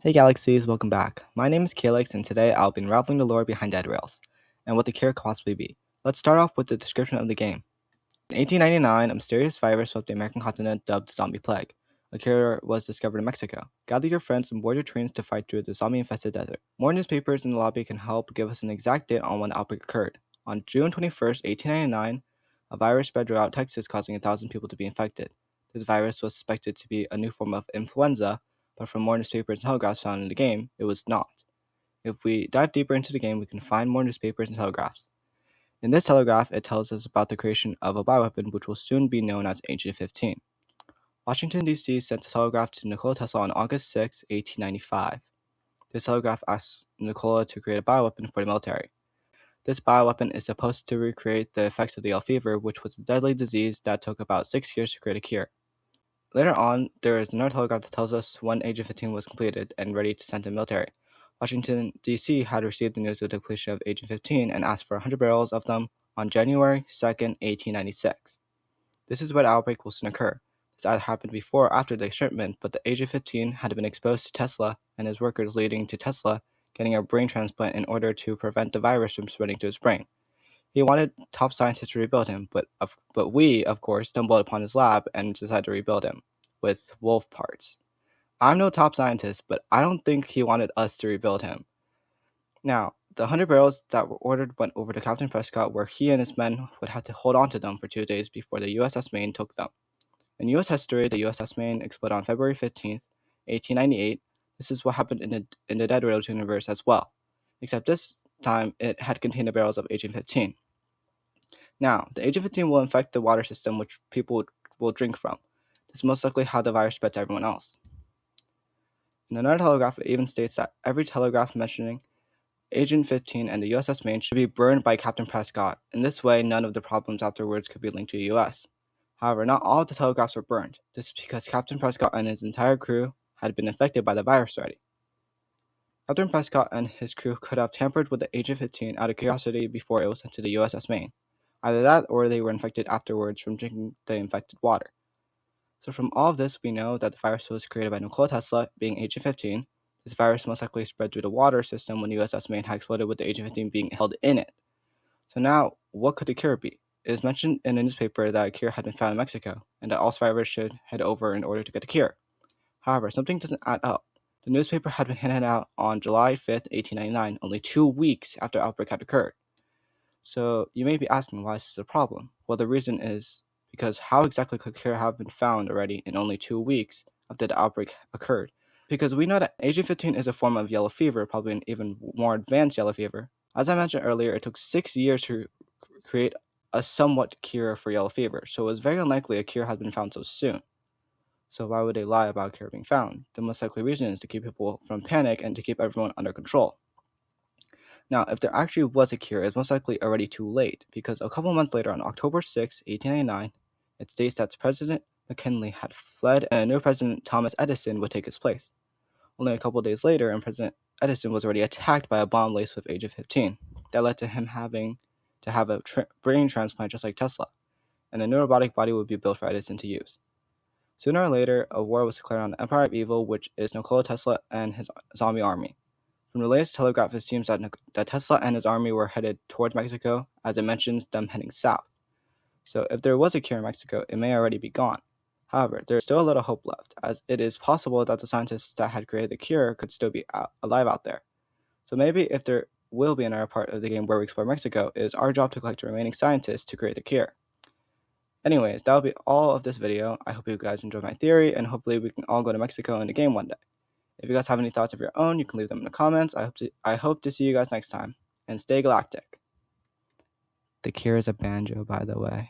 Hey Galaxies, welcome back. My name is Calix, and today I'll be unraveling the lore behind Dead Rails, and what the cure could possibly be. Let's start off with the description of the game. In 1899, a mysterious virus swept the American continent dubbed the Zombie Plague. A cure was discovered in Mexico. Gather your friends and board your trains to fight through the zombie-infested desert. More newspapers in the lobby can help give us an exact date on when the outbreak occurred. On June 21st, 1899, a virus spread throughout Texas, causing 1,000 people to be infected. This virus was suspected to be a new form of influenza, but from more newspapers and telegraphs found in the game, it was not. If we dive deeper into the game, we can find more newspapers and telegraphs. In this telegraph, it tells us about the creation of a bioweapon which will soon be known as Agent 15. Washington, D.C. sent a telegraph to Nikola Tesla on August 6, 1895. This telegraph asks Nikola to create a bioweapon for the military. This bioweapon is supposed to recreate the effects of the yellow fever, which was a deadly disease that took about 6 years to create a cure. Later on, there is another telegraph that tells us when Agent 15 was completed and ready to send to the military. Washington, D.C. had received the news of the completion of Agent 15 and asked for 100 barrels of them on January 2, 1896. This is where the outbreak will soon occur. This either happened before or after the shipment, but the Agent 15 had been exposed to Tesla and his workers, leading to Tesla getting a brain transplant in order to prevent the virus from spreading to his brain. He wanted top scientists to rebuild him, but we, of course, stumbled upon his lab and decided to rebuild him with wolf parts. I'm no top scientist, but I don't think he wanted us to rebuild him. Now, the 100 barrels that were ordered went over to Captain Prescott, where he and his men would have to hold on to them for 2 days before the USS Maine took them. In U.S. history, the USS Maine exploded on February 15th, 1898. This is what happened in the Dead Rails universe as well, except this time it had contained the barrels of Agent 15. Now, the Agent 15 will infect the water system, which people will drink from. This is most likely how the virus spread to everyone else. In another telegraph, it even states that every telegraph mentioning Agent 15 and the USS Maine should be burned by Captain Prescott. In this way, none of the problems afterwards could be linked to the US. However, not all of the telegraphs were burned. This is because Captain Prescott and his entire crew had been infected by the virus already. Captain Prescott and his crew could have tampered with the Agent 15 out of curiosity before it was sent to the USS Maine. Either that, or they were infected afterwards from drinking the infected water. So from all of this, we know that the virus was created by Nikola Tesla, being Agent 15. This virus most likely spread through the water system when the USS Maine had exploded with the Agent 15 being held in it. So now, what could the cure be? It is mentioned in a newspaper that a cure had been found in Mexico, and that all survivors should head over in order to get the cure. However, something doesn't add up. The newspaper had been handed out on July 5th, 1899, only 2 weeks after the outbreak had occurred. So you may be asking why this is a problem. Well, the reason is because how exactly could cure have been found already in only 2 weeks after the outbreak occurred? Because we know that Agent 15 is a form of yellow fever, probably an even more advanced yellow fever. As I mentioned earlier, it took 6 years to create a somewhat cure for yellow fever, so it was very unlikely a cure has been found so soon. So why would they lie about a cure being found? The most likely reason is to keep people from panic and to keep everyone under control. Now, if there actually was a cure, it's most likely already too late, because a couple months later, on October 6, 1899, it states that President McKinley had fled and a new President Thomas Edison would take his place. Only a couple days later, and President Edison was already attacked by a bomb laced with Agent 15. That led to him having to have a brain transplant just like Tesla, and a new robotic body would be built for Edison to use. Sooner or later, a war was declared on the Empire of Evil, which is Nikola Tesla and his zombie army. From the latest telegraph, it seems that Tesla and his army were headed towards Mexico, as it mentions them heading south. So if there was a cure in Mexico, it may already be gone. However, there is still a little hope left, as it is possible that the scientists that had created the cure could still be alive out there. So maybe if there will be another part of the game where we explore Mexico, it is our job to collect the remaining scientists to create the cure. Anyways, that will be all of this video. I hope you guys enjoyed my theory, and hopefully we can all go to Mexico in the game one day. If you guys have any thoughts of your own, you can leave them in the comments. I hope to see you guys next time. And stay galactic. The cure is a banjo, by the way.